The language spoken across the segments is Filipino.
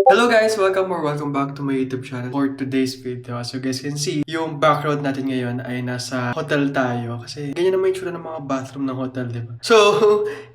Hello guys! Welcome back to my YouTube channel for today's video. As you guys can see, yung background natin ngayon ay nasa hotel tayo. Kasi ganyan naman yung tsura ng mga bathroom ng hotel, di ba? So,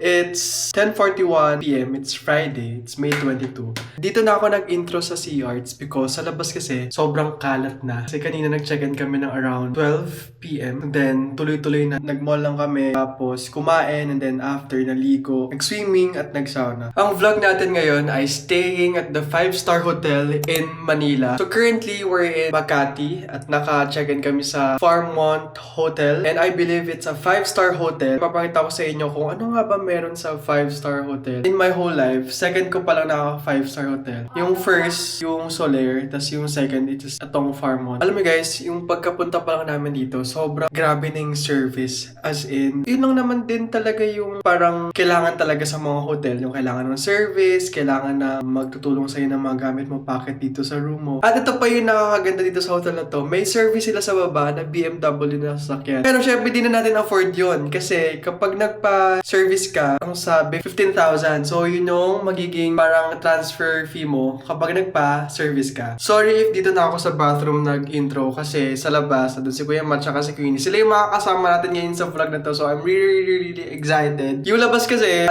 it's 10:41 PM. It's Friday. It's May 22. Dito na ako nag-intro sa CRs because sa labas kasi sobrang kalat na. Kasi kanina nag-check-in kami ng around 12 PM. And then, tuloy-tuloy na. Nag-mall lang kami. Tapos, kumain. And then, after, naligo. Nag-swimming at nag-sauna. Ang vlog natin ngayon ay staying at the 5-star hotel in Manila. So currently, we're in Makati at naka-check-in kami sa Fairmont Hotel. And I believe it's a 5-star hotel. Papakita ko sa inyo kung ano nga ba meron sa 5-star hotel. In my whole life, second ko pa lang naka 5-star hotel. Yung first, yung Solaire, tas yung second, it's atong Fairmont. Alam mo guys, yung pagkapunta pa lang namin dito, sobrang grabe na yung service. As in, yun lang naman din talaga yung parang kailangan talaga sa mga hotel. Yung kailangan ng service, kailangan na magtutulong sa'yo ng mga gamit mo, packet dito sa room mo. At ito pa yung nakakaganda dito sa hotel na to. May service sila sa baba na BMW na sasakyan. Pero syempre, di na natin afford yun. Kasi kapag nagpa-service ka, ang sabi, 15,000. So, yun yung magiging parang transfer fee mo kapag nagpa-service ka. Sorry if dito na ako sa bathroom nag-intro kasi sa labas, doon si Kuya Matt at si Queenie. Sila yung makakasama natin ngayon sa vlog na to. So, I'm really excited. Yung labas kasi,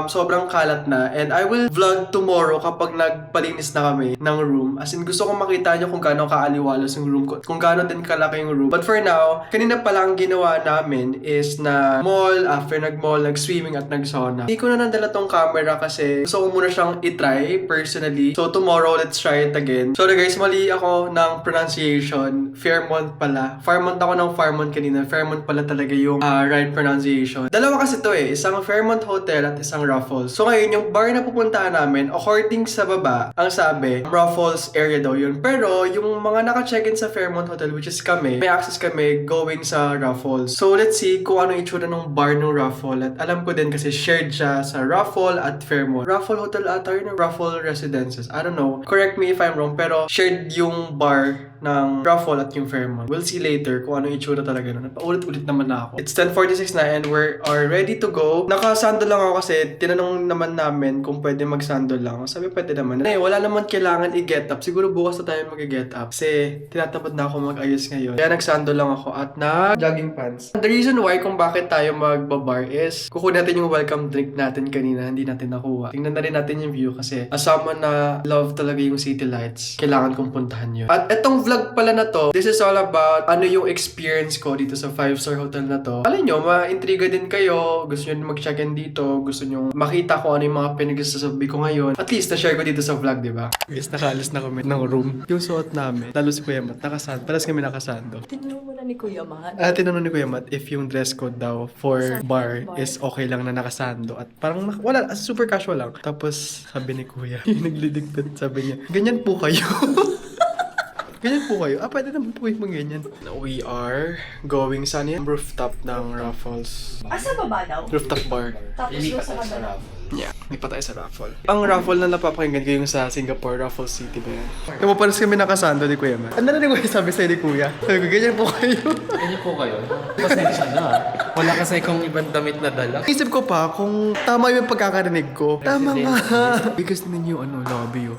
sobrang kalat na. And I will vlog tomorrow kapag nagpalinis na kami ng room. As in, gusto kong makita nyo kung gaano kaaliwalas yung room ko. Kung gaano din kalaki yung room. But for now, kanina pa lang ginawa namin is na mall, after nag-mall, nag-swimming at nag-sauna. Hindi ko na nandala tong camera kasi gusto ko muna siyang itry personally. So tomorrow, let's try it again. Sorry guys, mali ako ng pronunciation. Fairmont pala. Fairmont ako ng Fairmont kanina. Fairmont pala talaga yung right pronunciation. Dalawa kasi to eh. Isang Fairmont Hotel at isang Raffles. So ngayon, yung bar na pupuntahan namin, according sa baba, ang sabi, Raffles area daw yun. Pero yung mga naka-check-in sa Fairmont Hotel, which is kami, may access kami going sa Raffles. So let's see kung ano itsura ng bar ng Raffles. At alam ko din kasi shared siya sa Raffles at Fairmont. Raffles Hotel ata yun, Raffles Residences. I don't know. Correct me if I'm wrong, pero shared yung bar ng Raffles at yung Fairmont. We'll see later kung ano itsura talaga nun. Paulit-ulit naman na ako. It's 10:46 na and we are ready to go. Nakasando lang ako kasi tinanong naman namin kung pwede magsando lang. Sabi pwede naman. Wala naman kailangan i-get up. Siguro bukas na tayo mag-get up. Kasi tinatamad na ako mag-ayos ngayon. Kaya nagsando lang ako at nag-jogging pants. The reason why kung bakit tayo magbabar is kukunin natin yung welcome drink natin kanina. Hindi natin nakuha. Tingnan na rin natin yung view kasi as someone na love talaga yung city lights, kailangan kong puntahan yun. At etong vlog pala na to, this is all about ano yung experience ko dito sa 5-star hotel na to. Alam nyo, ma-intriga din kayo. Gusto nyo mag-check-in dito. Gusto nyo makita kung ano yung mga pinagsasabi ko ngayon. At least, na-share ko dito sa vlog, di ba? Guys, nakaalis na kami ng room. Yung suot namin, lalo si Kuya Matt, nakasando. Paras kami nakasando. Tinanong mo na ni Kuya Matt. Tinanong ni Kuya Matt if yung dress code daw for bar is okay lang na nakasando. At parang wala, super casual lang. Tapos, sabi ni Kuya, yung nagliligpit, sabi niya, ganyan po kayo. Ganyan po kayo. Pwede naman po yung ganyan. We are going sa rooftop ng Raffles. Sa baba daw? Rooftop bar. Tapos doon sa kabila. Yeah, may patay sa raffle. Ang raffle na napapakinggan ko yung sa Singapore, Raffles City ba yan? Kaya pares kami nakasando ni Kuya Matt. Ano na ni Kuya sabi sa'yo ni Kuya? Sabi ko, ganyan po kayo. Ganyan po kayo? Pasensya na. Wala kasi kung ibang damit na dala. Isip ko pa kung tama yung pagkakarinig ko. Tama nga. Because ninyo lobby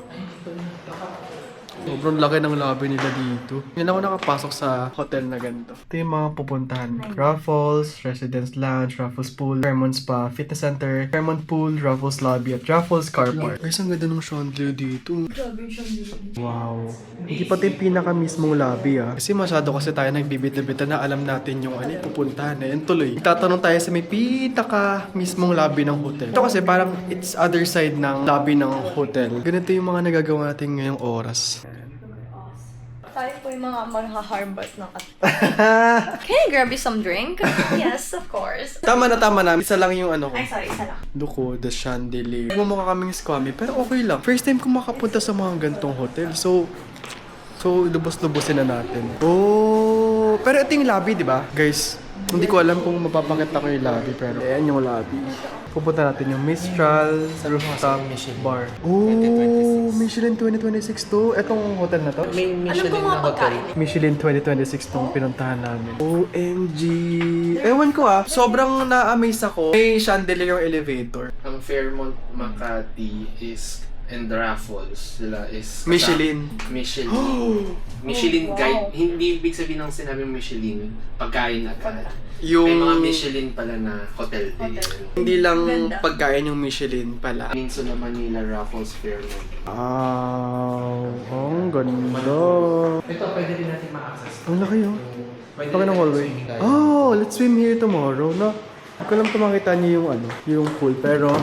sobrang laki ng lobby nila dito. Ngayon ako nakapasok sa hotel na ganito. Ito yung mga pupuntahan. Raffles, Residence Lounge, Raffles Pool, Fairmont Spa, Fitness Center, Fairmont Pool, Raffles Lobby, at Raffles Car Park. Guys, ang ganda ng chandelier dito. Grabe yung chandelier. Wow. Hindi pati yung pinaka mismong lobby Kasi masyado kasi tayo nagbibit-bitan na alam natin yung ano yung pupuntahan Yan tuloy. Itatanong tayo sa may pinaka mismong lobby ng hotel. Ito kasi parang it's other side ng lobby ng hotel. Ganito yung mga nagagawa natin ngayong oras. Tayo po yung mga magha-harbat ng Can I grab you some drink? Yes, of course. Tama na. Isa lang yung ano ko. Ay, sorry, isa lang. Duko, the chandelier. Mukha kaming scammy, pero okay lang. First time ko makapunta sa mga gantong hotel. So lubos-lubosin na natin. Oh, pero ito yung lobby, di ba? Guys, hindi ko alam kung mapapakita ko yung lobby, pero ayan yung lobby. Pupunta natin yung Mistral Rooftop Bar. Oh, Michelin 2026 to. Etong hotel na to? May Michelin na hotel. Michelin 2026 tong pinuntahan namin. OMG! Ewan ko sobrang na-amaze ako. May chandelier yung elevator. Ang Fairmont Makati is and Raffles, sila is... Michelin. Michelin. Michelin Oh, wow. guide. Hindi ibig sabihin ng sinabing Michelin, pagkain agad. Yung... May mga Michelin pala na hotel din. Hindi lang Ganda. pagkain yung Michelin pala. Peninsula Manila, Raffles, Fairmont. Ang ganda. Ito, pwede din natin ma-access. Ang laki yun. Pwede Laki ng hallway. Oh, let's swim here tomorrow, no? Hindi ko lang makita niyo yung yung pool, pero...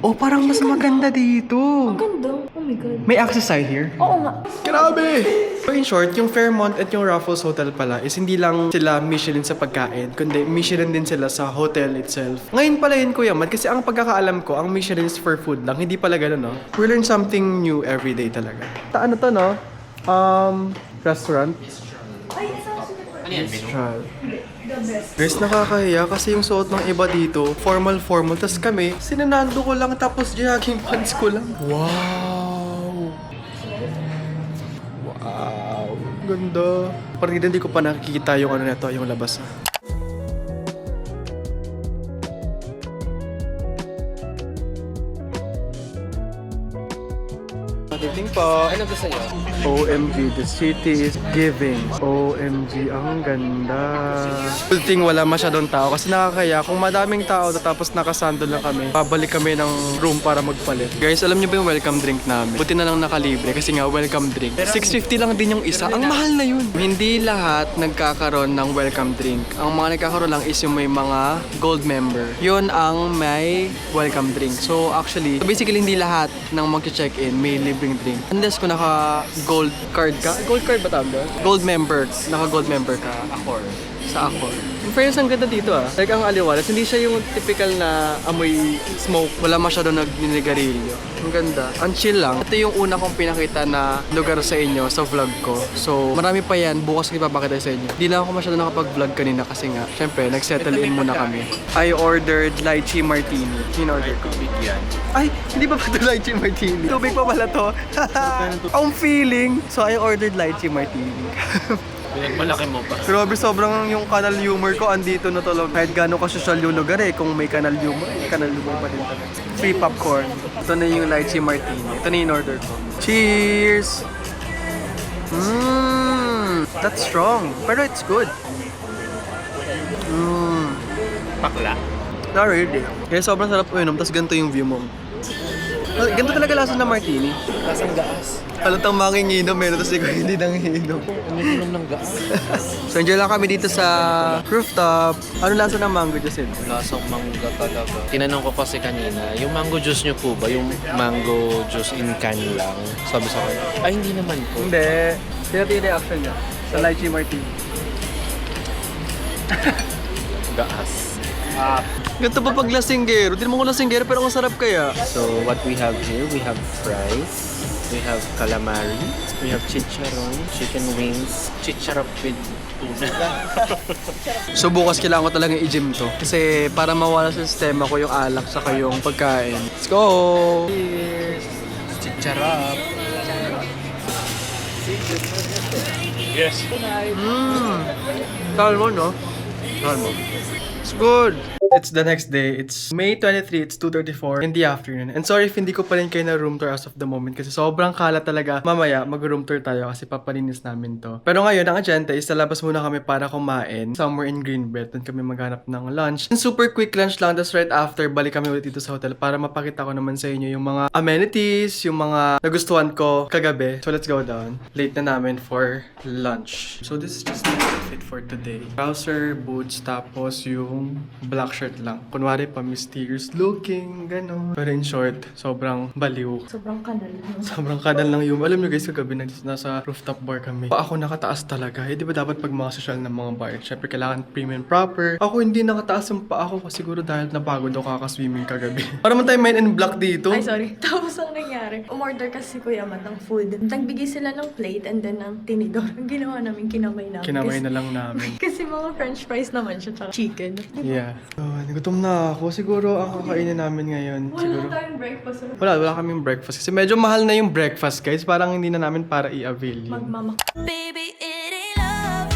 Oh, parang mas maganda dito. Ganda. Oh my God. May access side here? Oo nga. Grabe! So in short, yung Fairmont at yung Raffles Hotel pala is hindi lang sila Michelin sa pagkain, kundi Michelin din sila sa hotel itself. Ngayon pala yun, Kuya Matt, kasi ang pagkakaalam ko, ang Michelin is for food lang, hindi pala ganun, no? We learn something new every day talaga. Ano to, no? Restaurant? Ay, isa super. Ano yan, menu? The best. Guys, nakakahiya kasi yung suot ng iba dito, formal. Tapos kami, sinanando ko lang tapos jogging pants ko lang. Wow! Wow! Ganda. Parang hindi ko pa nakikita yung ano nito, yung labas. Pagdating po. Ano gusto nyo? OMG, the city is giving. OMG, ang ganda. Good thing wala masyadong tao kasi nakakaya. Kung madaming tao tapos nakasando lang kami, babalik kami ng room para magpalit. Guys, alam niyo ba yung welcome drink namin? Buti na lang nakalibre kasi nga welcome drink. 650 lang din yung isa. Ang mahal na yun. Hindi lahat nagkakaroon ng welcome drink. Ang mga nagkakaroon lang is yung may mga gold member. Yun ang may welcome drink. So actually, basically hindi lahat ng mag-check-in may libreng drink. Unless kung naka-gold card ka. Gold card ba tawag doon? Gold member. Naka-gold member ka. Accor. Sa Accor. In fairness, ang ganda dito ah. Like ang aliwalas, hindi siya yung typical na amoy smoke. Wala masyado nagninigarilyo. Ang ganda. Ang chill lang. Ito yung una kong pinakita na lugar sa inyo sa vlog ko. So, marami pa yan. Bukas ko ipapakita sa inyo. Hindi lang ako masyado nakapag-vlog kanina kasi nga, syempre, nag-settle in muna kami. I ordered lychee martini. In-order ko. Tubig yan. Ay, hindi pa ito lychee martini. Tubig pa pala to. Ang feeling. So, I ordered lychee martini. Pinagmalaki mo pa. Grabe, sobrang yung kanal humor ko andito na tulog. Kahit gano'n ka-social yung lugar kung may kanal humor pa din talaga. Free popcorn. Ito na yung lychee martini. Ito na yung order ko. Cheers! That's strong. Pero it's good. Pakla. Not really. Kaya sobrang sarap uminom, tapos ganito yung view mo. Ganito talaga lasa ng martini. Lasang gaas. Halatang manginginom meron, tapos ikaw hindi nanginginom. Umiinom ng gaas. So enjoy lang kami dito sa rooftop. Ano lasa ng mango, Jason? Lasang mangga talaga. Tinanong ko kasi kanina, yung mango juice nyo po ba? Yung mango juice in can lang? Sabi sa akin, ay hindi naman po. Hindi. Tingnan yung reaction niya sa lychee martini. Gaas. Ganito pa pag lasinggero. Di naman ko lasinggero pero ang sarap kaya. So what we have here, we have fries, we have calamari, we have chicharon, chicken wings, chicharap with tuna. So bukas kailangan ko talaga i-gym to. Kasi para mawala sa sistema ko yung alak saka yung pagkain. Let's go! Cheers! Chicharap. Yes. Salmon, no? Salmon. It's good! It's the next day. It's May 23. It's 2:34 in the afternoon. And sorry if hindi ko pa rin kayo na room tour as of the moment kasi sobrang kalat talaga. Mamaya, mag-room tour tayo kasi papalinis namin to. Pero ngayon, ang agenda is lalabas muna kami para kumain somewhere in Greenbelt. Doon kami maghanap ng lunch. And super quick lunch lang. Tapos right after, balik kami ulit dito sa hotel para mapakita ko naman sa inyo yung mga amenities, yung mga nagustuhan ko kagabi. So let's go down. Late na namin for lunch. So this is just the outfit for today. Trouser, boots, tapos yung black shirt lang. Kunwari pa mysterious looking, gano'n. Pero in short, sobrang baliw. Sobrang kanal. Sobrang kanal lang yung... Alam nyo guys, kagabi nasa rooftop bar kami. Pa ako nakataas talaga. Eh, di ba dapat pag mga social ng mga bar, syempre kailangan premium proper. Ako hindi nakataas yung pa ako kasi siguro dahil napagod ako kakaswimming kagabi. Para man tayo men in black dito. Ay, sorry. Tapos ang nangyari, umorder kasi Kuya Matt ng food. Nagbigay sila ng plate and then ng tinidor. Ang ginawa namin, kinamay namin. Kinamay Kasi- na lang namin. Kasi mga french fries naman siya, tsaka chicken. Yeah. Gutom na ako. Siguro ang kakainin namin ngayon. Siguro. Wala tayong breakfast. Wala kaming breakfast. Kasi medyo mahal na yung breakfast, guys. Parang hindi na namin para i-avail yun. Magmama. Baby, it ain't love,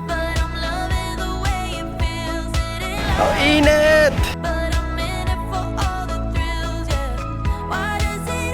but I'm loving the way it feels. It ain't love, Ang init! but I'm in it for all the thrills, yeah. Why does it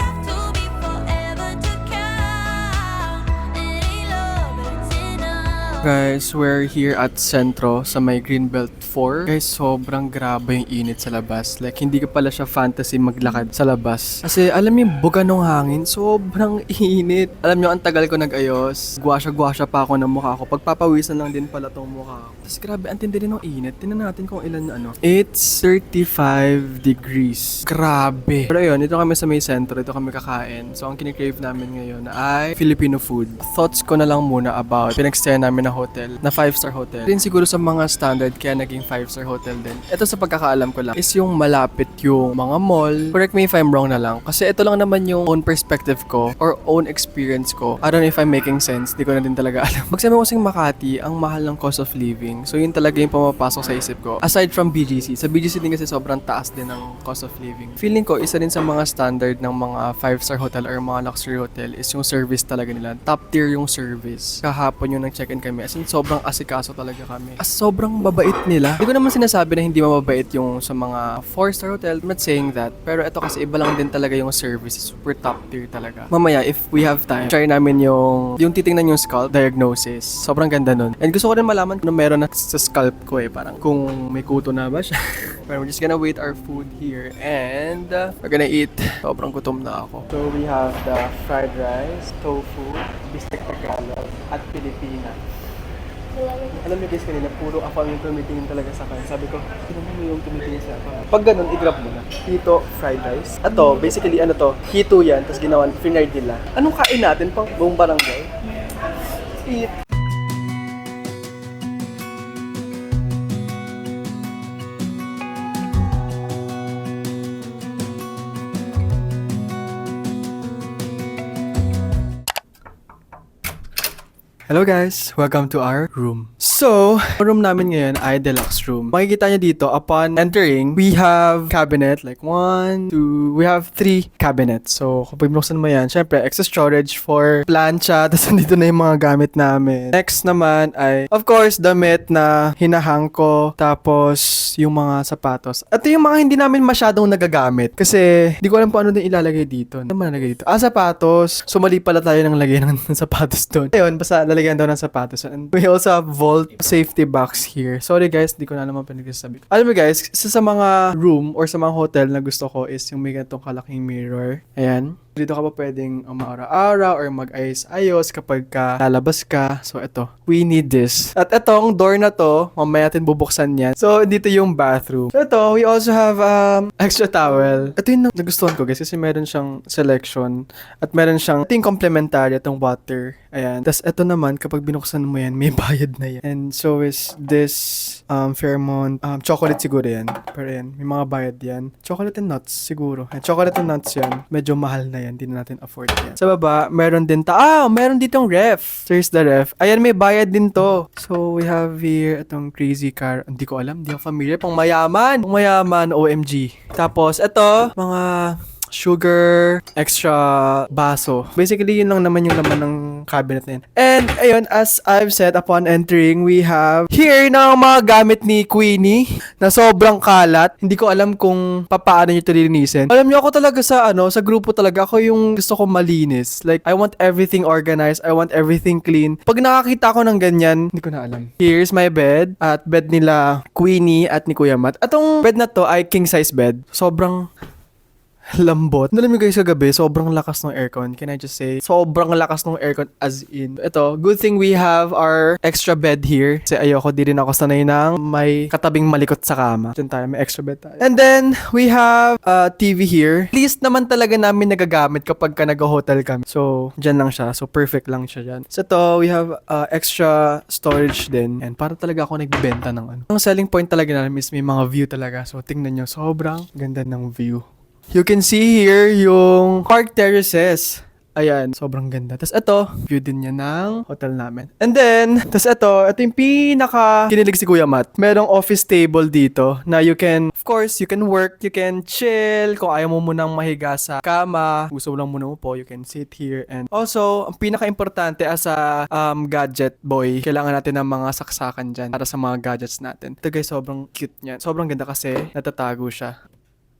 Guys, we're here at Centro sa may Greenbelt 4. Guys, sobrang grabe yung init sa labas. Like, hindi ka pala siya fantasy maglakad sa labas. Kasi, alam niyo, yung buga ng hangin, sobrang init. Alam niyo, ang tagal ko nag-ayos. Gwasya-gwasya pa ako ng mukha ko. Pagpapawisan lang din pala tong mukha ko. Tapos, grabe, ang tindi rin ng init. Tingnan natin kung ilan na ano. It's 35 degrees. Grabe. Pero yun, ito kami sa may Centro. Ito kami kakain. So, ang kinikrave namin ngayon ay Filipino food. Thoughts ko na lang muna about pinag-stay namin na hotel, na 5-star hotel. Rin siguro sa mga standard kaya naging 5-star hotel din. Ito sa pagkakaalam ko lang is yung malapit yung mga mall. Correct me if I'm wrong na lang. Kasi ito lang naman yung own perspective ko or own experience ko. I don't know if I'm making sense. Di ko na din talaga alam. Magsama ko kasing Makati, ang mahal ng cost of living. So yun talaga yung pumapasok sa isip ko. Aside from BGC. Sa BGC din kasi sobrang taas din ng cost of living. Feeling ko, isa din sa mga standard ng mga 5-star hotel or mga luxury hotel is yung service talaga nila. Top tier yung service. Kahapon yung nag-check-in kami. As in, sobrang asikaso talaga kami. Sobrang babait nila. Hindi ko naman sinasabi na hindi mababait yung sa mga 4-star hotel. I'm not saying that. Pero ito kasi iba lang din talaga yung service. Super top tier talaga. Mamaya, if we have time, try namin yung titingnan yung scalp diagnosis. Sobrang ganda nun. And gusto ko rin malaman kung meron na sa scalp ko parang kung may kuto na ba siya. But we're just gonna wait our food here. And we're gonna eat. Sobrang gutom na ako. So we have the fried rice, tofu, bistek Tagalog, at Pilipina. Alam niyo guys, kanina puro ako yung tumitingin talaga sa akin. Sabi ko, sino mo yung tumitingin sa akin? Pag ganun, i-grab mo na. Hito fried rice. Ato, basically ano to, hito yan, tapos ginawan, finard nila. Anong kain natin pang buong barangay? Eat. Hello guys! Welcome to our room. So, room namin ngayon ay deluxe room. Makikita nyo dito, upon entering, we have cabinet, like 1, 2, we have 3 cabinets. So, kapag binuksan mo yan, syempre, extra storage for plancha, tapos nandito na yung mga gamit namin. Next naman ay, of course, damit na hinahang ko, tapos yung mga sapatos. At yung mga hindi namin masyadong nagagamit, kasi di ko alam kung ano din ilalagay dito. Ano man nalagay dito? Sapatos. So, mali pala tayo ng lagay ng sapatos doon. Ayun, basta lalagyan daw ng sapatos. And we also have vault safety box here. Sorry guys, di ko na naman pinagsasabi ko. Alam mo guys, isa sa mga room or sa mga hotel na gusto ko is yung may ganitong kalaking mirror. Ayan. Dito ka pa pwedeng umaara-ara or mag-ayos-ayos kapag ka lalabas ka. So, ito. We need this. At itong door na to, mamaya natin bubuksan yan. So, dito yung bathroom. So, ito, we also have extra towel. Ito yung nagustuhan ko guys kasi meron siyang selection at meron siyang ting complementary itong water. Ayan. Tapos, ito naman, kapag binuksan mo yan, may bayad na yan. And so is this Fairmont chocolate siguro yan. Pero yan, may mga bayad yan. Chocolate and nuts siguro. Chocolate and nuts yan. Medyo mahal na yan, hindi na natin afford yan. Sa baba, meron din meron ditong ref. There's the ref. Ayan, may bayad din to. So, we have here itong crazy car. Hindi ko alam, hindi ako familiar. Pang mayaman, OMG. Tapos, ito, mga sugar, extra baso. Basically, yun lang naman yung laman ng cabinet na yun. And, ayun, as I've said, upon entering, we have here na mga gamit ni Queenie na sobrang kalat. Hindi ko alam kung paano nyo ito lilinisin. Alam nyo, ako talaga sa grupo talaga, ako yung gusto ko malinis. Like, I want everything organized. I want everything clean. Pag nakakita ko ng ganyan, hindi ko na alam. Here's my bed. At bed nila Queenie at ni Kuya Matt. Atong bed na to ay king size bed. Sobrang lambot. Alam mo guys, kagabi, sobrang lakas ng aircon. Can I just say, sobrang lakas ng aircon as in. Ito, good thing we have our extra bed here. Kasi ayoko, di rin ako sanay ng may katabing malikot sa kama. Diyan tayo, may extra bed tayo. And then, we have TV here. At least naman talaga namin nagagamit kapag ka nag-hotel kami. So, dyan lang siya. So, perfect lang siya dyan. So, ito, we have extra storage din. And para talaga ako nagbibenta ng ano. Ang selling point talaga namin is may mga view talaga. So, tingnan nyo, sobrang ganda ng view. You can see here yung Park Terraces. Ayan, sobrang ganda. Tapos ito, view din niya ng hotel namin. And then, tapos ito yung pinaka kinilig si Kuya Matt. Merong office table dito na you can, of course, you can work, you can chill. Kung ayaw mo munang mahiga sa kama, gusto mo lang muna po, you can sit here. And also, ang pinaka-importante as a gadget boy, kailangan natin ng mga saksakan dyan para sa mga gadgets natin. Ito guys, sobrang cute niyan. Sobrang ganda kasi natatago siya.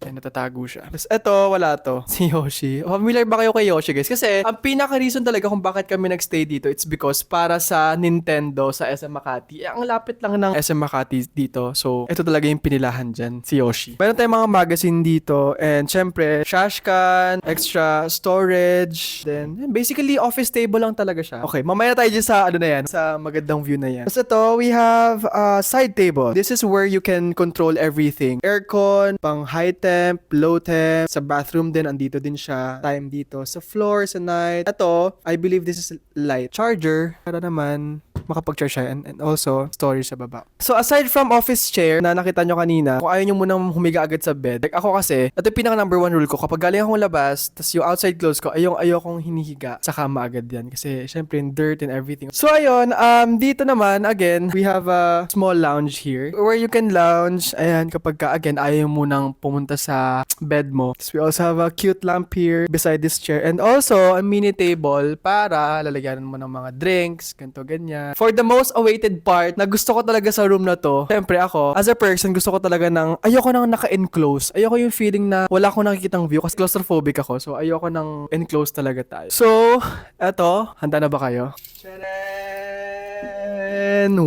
Ayan, natatago siya. Tapos eto, wala to. Si Yoshi. Familiar ba kayo kay Yoshi, guys? Kasi ang pinaka-reason talaga kung bakit kami nagstay dito, it's because para sa Nintendo sa SM Makati. Ang lapit lang ng SM Makati dito. So, ito talaga yung pinilahan dyan, si Yoshi. Meron tayong mga magazine dito. And syempre, trashcan, extra storage. Then, basically, office table lang talaga siya. Okay, mamaya na tayo dyan sa, ano na yan, sa magandang view na yan. Tapos ito, we have a side table. This is where you can control everything. Aircon, pang high temp, low temp. Sa bathroom din, andito din siya. Time dito. Sa floor, sa night. Ito, I believe this is light. Charger, para naman makapag-charge siya and also storage sa baba. So aside from office chair na nakita nyo kanina, kung ayaw nyo munang humiga agad sa bed, like ako kasi, ito yung pinaka number 1 rule ko. Kapag galing akong labas, tas yung outside clothes ko, ayaw kong hinihiga sa kama agad yan. Kasi syempre yung dirt and everything. So ayun, dito naman, again, we have a small lounge here where you can lounge. Ayan, kapag ka, again, ayaw mo nang pumunta sa bed mo. Tapos we also have a cute lamp here beside this chair. And also, a mini table para lalagyan mo ng mga drinks, ganito, ganyan. For the most awaited part na gusto ko talaga sa room na to, syempre ako, as a person, gusto ko talaga ayoko nang naka-enclose. Ayoko yung feeling na wala akong nakikitang view kasi claustrophobic ako. So, ayoko nang enclose talaga tayo. So, eto, handa na ba kayo? Tadaan!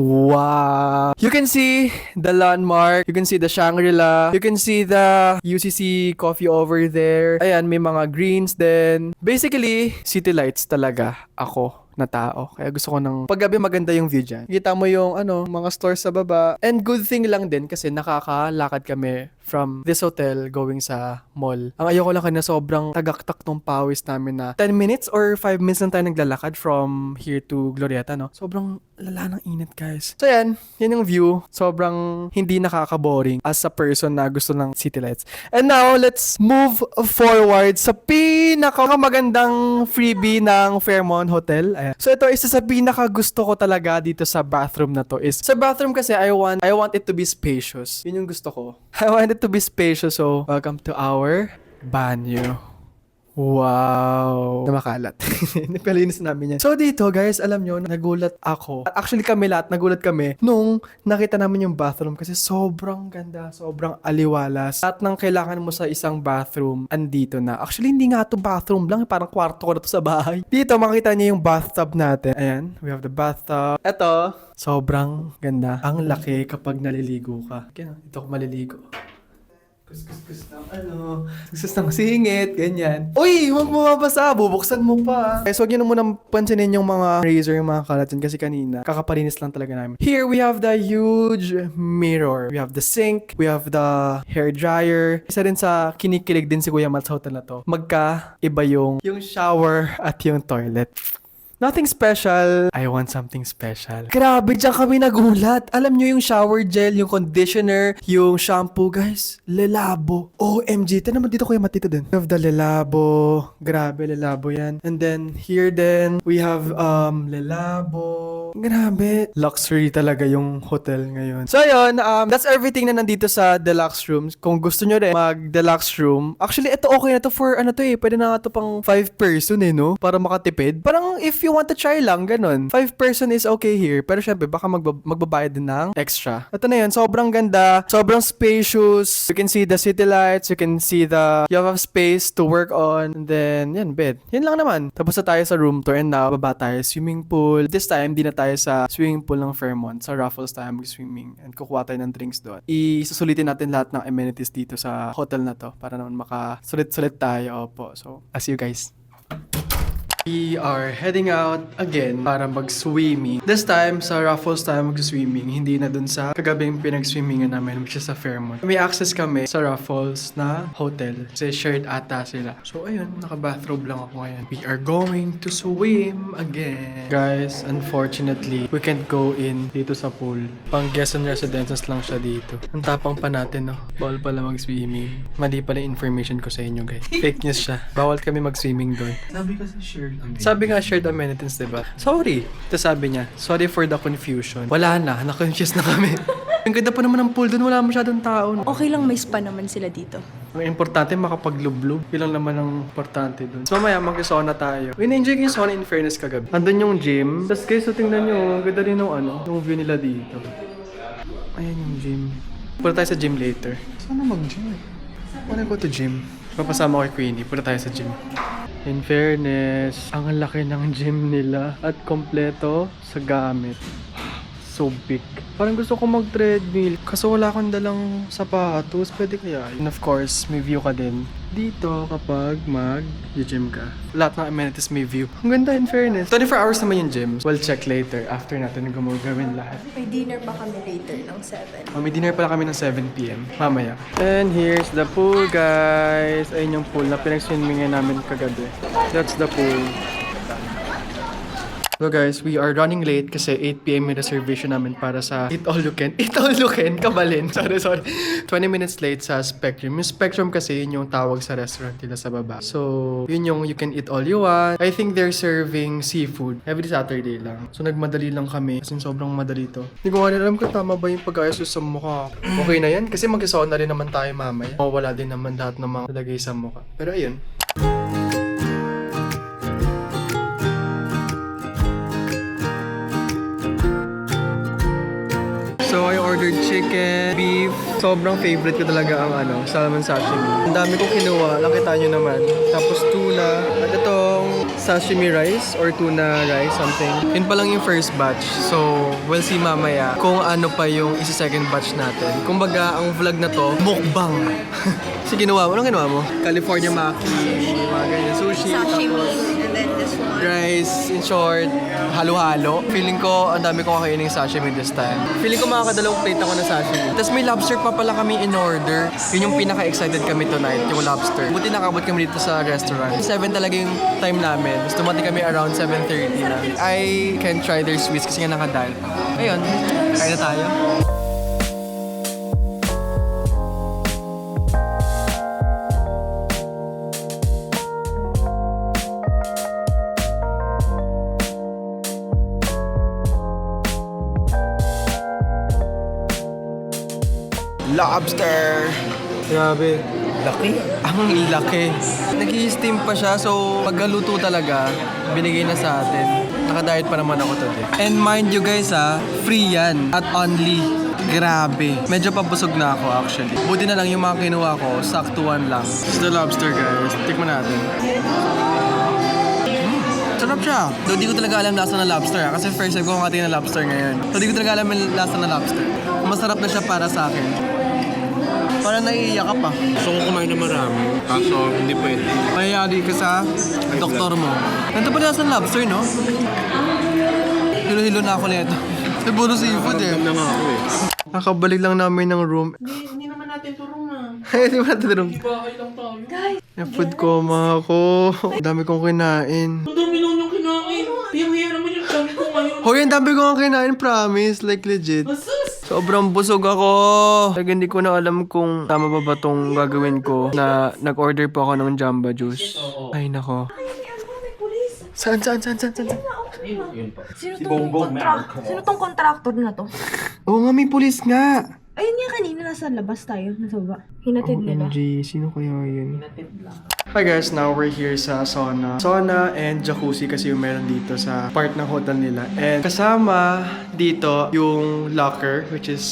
Wow! You can see the landmark. You can see the Shangri-La. You can see the UCC coffee over there. Ayan, may mga greens din. Basically, city lights talaga ako na tao. Kaya gusto ko paggabi maganda yung view dyan. Kita mo yung mga stores sa baba. And good thing lang din kasi nakakalakad kami from this hotel going sa mall. Ang ayoko lang kanina sobrang tagaktak tong pawis namin na 10 minutes or 5 minutes lang tayo naglalakad from here to Glorieta, no? Sobrang lala ng init, guys. So yan yung view. Sobrang hindi nakaka-boring as a person na gusto ng city lights. And now, let's move forward sa pinakamagandang freebie ng Fairmont Hotel. Ayan. So ito, isa sa pinaka gusto ko talaga dito sa bathroom na to is, sa bathroom kasi I want it to be spacious. Yun yung gusto ko. I want it to be spacious. So, welcome to our banyo. Wow! Na makalat. Napalinis namin yan. So dito, guys, alam nyo, nagulat ako. Actually, kami lahat, nagulat kami nung nakita namin yung bathroom kasi sobrang ganda, sobrang aliwalas. At nang kailangan mo sa isang bathroom, andito na. Actually, hindi nga ito bathroom lang. Parang kwarto ko na to sa bahay. Dito, makita niyo yung bathtub natin. Ayan, we have the bathtub. Ito, sobrang ganda. Ang laki kapag naliligo ka. Kaya, dito ako maliligo. Kus-kus-kus ng singit, ganyan. Uy, huwag mo mabasa, bubuksan mo pa. So, huwag nyo na munang pansinin yung mga razor, yung mga kalat dyan kasi kanina, kakapalinis lang talaga namin. Here, we have the huge mirror. We have the sink, we have the hair dryer. Isa rin sa kinikilig din si Kuya Matt sa hotel na to. Magka-iba yung shower at yung toilet. Nothing special. I want something special. Grabe, dyan kami nagulat. Alam nyo yung shower gel, yung conditioner, yung shampoo, guys. Lelabo. OMG. Ito naman dito Kuya Matito din. We have the Lelabo. Grabe, Lelabo yan. And then, here then, we have, Lelabo. Grabe. Luxury talaga yung hotel ngayon. So, ayun. That's everything na nandito sa deluxe rooms. Kung gusto nyo rin mag-deluxe room. Actually, ito okay na to for, pwede na nga to pang 5 person no? Para makatipid. Parang if you want to try lang, ganun. 5 person is okay here. Pero syempre, baka magbabayad din ng extra. Ito na yun. Sobrang ganda. Sobrang spacious. You can see the city lights. You can see you have space to work on. And then, yan, bed. Yan lang naman. Tapos na tayo sa room tour. And now, baba tayo. Swimming pool. This time, di na tayo sa swimming pool ng Fairmont. Sa Raffles tayo mag-swimming. And kukuha tayo ng drinks doon. Isusulitin natin lahat ng amenities dito sa hotel na to. Para naman makasulit-sulit tayo. Opo. So, I'll see you guys. We are heading out again para mag-swimming. This time, sa Raffles tayo mag-swimming. Hindi na dun sa kagabing pinag-swimmingan namin, which is sa Fairmont. May access kami sa Raffles na hotel. Kasi shared ata sila. So, ayun, naka-bathrobe lang ako ngayon. We are going to swim again. Guys, unfortunately, we can't go in dito sa pool. Pang guest and residences lang siya dito. Ang tapang pa natin, no? Bawal pala mag-swimming. Mali pala information ko sa inyo, guys. Fake news siya. Bawal kami mag-swimming doon. Sabi kasi shared. Sabi nga shared amenities, diba? Sorry. Ito sabi niya, sorry for the confusion. Wala na, na-confuse na kami. Ang ganda pa naman ng pool doon, wala masyadong tao. Okay lang, may spa naman sila dito. Ang importante, makapaglublub. Yun lang naman ang importante doon. So mamaya, mag-sauna tayo. In-enjoy ko yung sauna in fairness kagabi. Andun yung gym. Tapos guys, so tingnan nyo, ganda rin yung view nila dito. Ayan yung gym. Punta tayo sa gym later. Sana mag-gym. Wanna go to gym? Papasama ko kay Queenie. Punta tayo sa gym. In fairness, ang laki ng gym nila at kompleto sa gamit. So big. Parang gusto ko mag-treadmill kaso wala akong dalang sapatos. Pwede kaya? And of course, may view ka din dito kapag mag-gym ka. Lahat ng amenities may view. Ang ganda in fairness. 24 hours naman yung gym. We'll check later after natin gumagawin lahat. May dinner pa kami later ng 7. May dinner pala kami ng 7 p.m. mamaya. And here's the pool, guys. Ayun yung pool na pinag-swimmingin namin kagabi. That's the pool. So guys, we are running late kasi 8 p.m. may reservation namin para sa Eat All You Can. Eat All You Can? Kabalin. Sorry. 20 minutes late sa Spectrum. Yung Spectrum kasi yun yung tawag sa restaurant nila sa baba. So, yun yung you can eat all you want. I think they're serving seafood every Saturday lang. So, nagmadali lang kami kasi sobrang madali to. Hindi ko nga alam kung tama ba yung pag-ayos sa mukha. Okay na yan kasi mag-sauna rin naman tayo mamaya. Wala din naman lahat ng mga nalagay sa mukha. Pero ayun. So, I ordered chicken, beef. Sobrang favorite ko talaga ang salmon sashimi. Ang dami kong kinuha, nakita nyo naman. Tapos tuna, at itong sashimi rice or tuna rice, something. Yun pa lang yung first batch. So, we'll see mamaya kung ano pa yung isa-second batch natin. Kumbaga, ang vlog na to, mukbang. So, ginawa mo? Anong ginawa mo? California maki, mga ganyan, sushi. Sashimi, tapos and then this one. rice, in short, halo-halo. Feeling ko, ang dami ko kakainin ng sashimi this time. Feeling ko makakadalawang plate ako ng sashimi. Tapos may lobster pa pala kami in order. Yun yung pinaka-excited kami tonight, yung lobster. Buti nakabot kami dito sa restaurant. 7 talaga yung time namin. Tapos dumating kami around 7:30 na. I can try their sweets kasi nga nakadal. Ayun, kain na tayo. Lobster! Grabe. Laki. Ang laki. Nag-i-steam pa siya, so pagkaluto talaga, binigay na sa atin. Naka-diet pa naman ako today. And mind you guys free yan at only. Grabe. Medyo papusog na ako actually. Buti na lang yung mga kinuha ko, saktuan lang. This is the lobster guys. Tikman natin. Sarap siya. Though di ko talaga alam lasa ng lobster kasi first time ko kakatingin ng lobster ngayon. So di ko talaga alam yung lasa ng lobster. Masarap na siya para sa akin. Parang naiiyak ka pa. Gusto ko kumain na marami. Kaso, hindi pwede. Mayayari ka sa doktor mo. Ganito pa lasa ng lobster, no? Hilo-hilo na ako nito. Puro seafood eh. Na nga ako Nakabalik lang namin ng room. Hindi naman natin turong na. Hindi ba natin room? Bahay lang tayo. Na-food coma ako. Ang dami kong kinain. Ang dami lang yung kinain. Piyang-hiya naman yung dami ko ngayon. Hoy, ang dami kong kinain, promise. Like legit. Sobrang busog ako. Like, hindi ko na alam kung tama ba tong gagawin ko na nag-order po ako ng Jamba Juice. Ay, nako. Saan? Sino tong contractor na to? Oo nga, may pulis nga. Ayun nga kanina, nasa labas tayo, nasa baba. Hinatid nila. OMG, sino kaya yun? Hi guys, now we're here sa sauna. Sauna and jacuzzi kasi yung meron dito sa part ng hotel nila. And kasama dito yung locker, which is,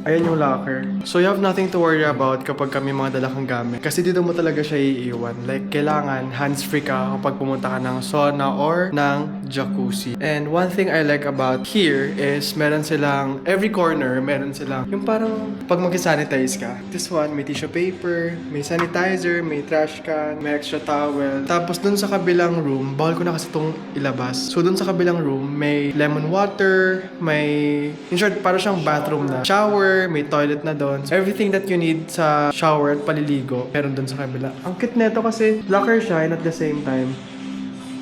ayan yung locker. So you have nothing to worry about kapag kami mga dala kang gamit. Kasi dito mo talaga siya iiwan. Like, kailangan hands-free ka kapag pumunta ka ng sauna or ng jacuzzi. And one thing I like about here is meron silang, every corner, meron silang, yung parang pag mag-sanitize ka. This one, may tissue paper, may sanitizer, may trash can, may extra towel. Tapos dun sa kabilang room, bawal ko na kasi itong ilabas. So dun sa kabilang room, may lemon water, may, in short, para siyang bathroom na. Shower, may toilet na dun. So, everything that you need sa shower at paliligo, meron dun sa kabila. Ang cute neto kasi locker siya and at the same time,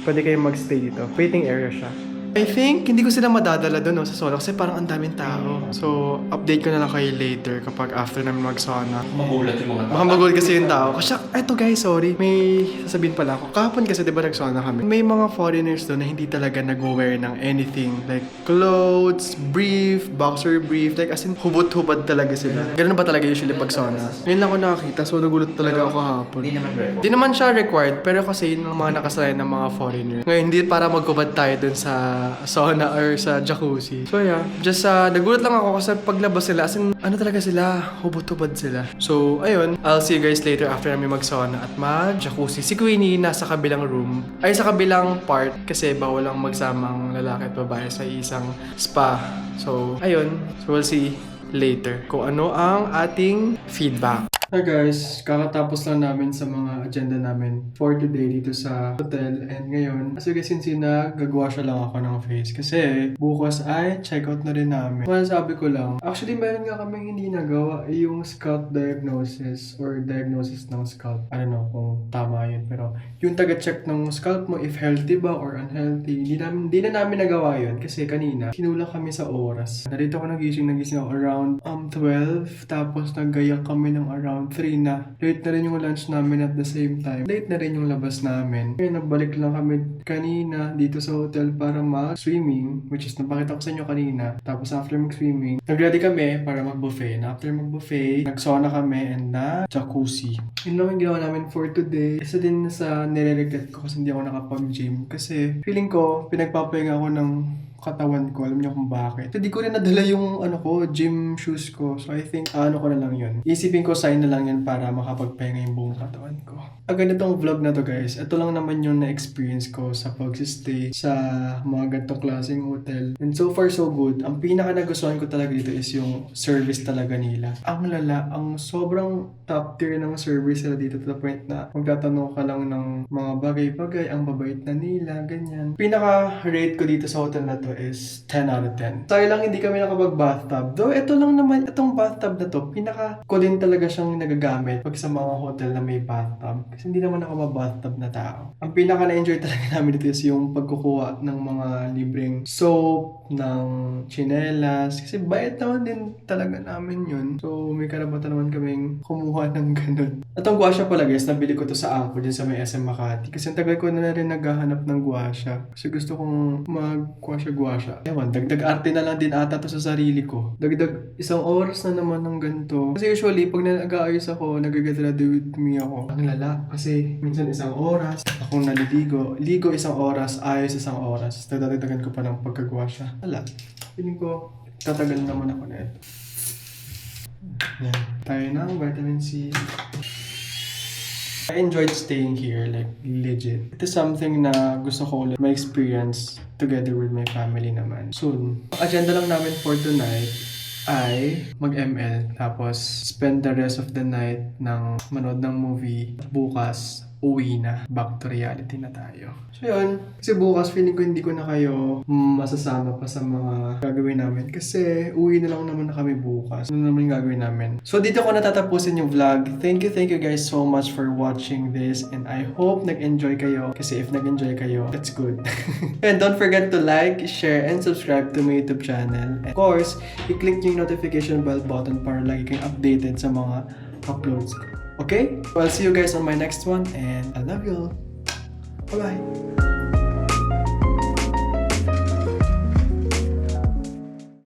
pwede kayong magstay dito. Waiting area siya. I think, hindi ko sila madadala doon sa sauna kasi parang ang daming tao. So, update ko na lang kayo later kapag after namin mag-sauna. Magulat yung mga Baka magulat kasi yung tao. Kasi, eto guys, sorry. May sasabihin pala ako. Kahapon kasi, di ba nag-sauna kami? May mga foreigners doon na hindi talaga nag-wear ng anything. Like, clothes, brief, boxer brief. Like, as in, hubot-hubad talaga sila. Ganun ba talaga usually pag sauna? Ngayon lang ako nakakita, so nagulat talaga ako kahapon. Hindi naman siya required, pero kasi yun ang mga nakasanay ng mga foreigners. Ngayon, hindi para magkubad tayo dun sa sa sauna or sa jacuzzi. So yeah, just nagulat lang ako kasi paglabas sila, as in, ano talaga sila, hubot-hubad sila. So ayun, I'll see you guys later after namin mag-sauna at mag-jacuzzi. Si Queenie nasa kabilang room, ay sa kabilang part kasi bawal lang magsamang lalaki at babae sa isang spa. So ayun, so we'll see later kung ano ang ating feedback. Hi guys, kakatapos lang namin sa mga agenda namin for today dito sa hotel, and ngayon, as you guys can see, nagagawa lang ako ng face kasi bukas ay check-out na rin namin. Well, sabi ko lang, actually meron nga kaming hindi nagawa, yung scalp diagnosis or diagnosis ng scalp. I don't know kung tama yun, pero yung taga-check ng scalp mo if healthy ba or unhealthy, hindi na namin nagawa yun kasi kanina, kinulang kami sa oras. Narito ako nagising ako around 12, tapos naggayak kami ng around 3 na. Late na rin yung lunch namin at the same time. Late na rin yung labas namin. Ngayon, nagbalik lang kami kanina dito sa hotel para mag-swimming, which is napakita ko sa inyo kanina. Tapos after mag-swimming, nag-ready kami para mag-buffet. And after mag-buffet, nag-sauna kami and na-jacuzzi. Yun lang yung ginawa namin for today. Isa din sa nire-regret ko kasi hindi ako nakapag-gym. Kasi feeling ko, pinagpapahinga ako ng katawan ko, alam niyo kung bakit. Hindi ko rin nadala yung gym shoes ko. So I think ko na lang yun. Isipin ko sign na lang yun para makapagpahinga yung buong katawan ko. Ang ganitong vlog na to guys, ito lang naman yung na-experience ko sa pag-stay sa mga ganitong klaseng hotel. And so far so good. Ang pinaka nagustuhan ko talaga dito is yung service talaga nila. Ang lala, ang sobrang top tier ng service nila dito to the point na magtatanong ka lang ng mga bagay-bagay, ang babait na nila, ganyan. Pinaka-rate ko dito sa hotel na to is 10 out of 10. Sayang lang hindi kami nakapag-bathtub. Though, ito lang naman, itong bathtub na to, pinaka-ko din talaga siyang nagagamit pag sa mga hotel na may bathtub. Kasi hindi naman ako ma-bathtub na tao. Ang pinaka-na-enjoy talaga namin dito is yung pagkukuha ng mga libreng soap, ng chinelas. Kasi bayad naman din talaga namin yun. So, may karapatan naman kaming kumuha ng ganun. At ang guasya pala guys, nabili ko to sa Angko din sa may SM Makati. Kasi ang tagal ko na rin naghahanap ng guasya. Kasi gusto kong mag-guasya. Ewan, dagdag arte na lang din ata to sa sarili ko. Dagdag 1 oras na naman ng ganito. Kasi usually, pag nag-aayos ako, nag-get-ready with me ako. Ang lala. Kasi minsan 1 oras, akong naliligo. Ligo 1 oras, ayos 1 oras. Dadagdagan ko pa ng pagkagwasya. Wala. Feeling ko, tatagal naman ako na ito. Yan. Tayo ng vitamin C. I enjoyed staying here, like legit. It is something na gusto ko ulit ma-experience together with my family naman. Soon. Ang agenda lang namin for tonight ay mag-ML. Tapos spend the rest of the night ng manood ng movie. Bukas, uwi na. Back to reality na tayo. So yun. Kasi bukas feeling ko hindi ko na kayo masasama pa sa mga gagawin namin. Kasi uwi na lang naman na kami bukas. Ano naman yung gagawin namin. So dito ko natatapusin yung vlog. Thank you guys so much for watching this. And I hope nag-enjoy kayo. Kasi if nag-enjoy kayo, that's good. And don't forget to like, share, and subscribe to my YouTube channel. And of course, i-click yung notification bell button para lagi kayong updated sa mga uploads ko. Okay? Well, I'll see you guys on my next one, and I love you all. Bye-bye!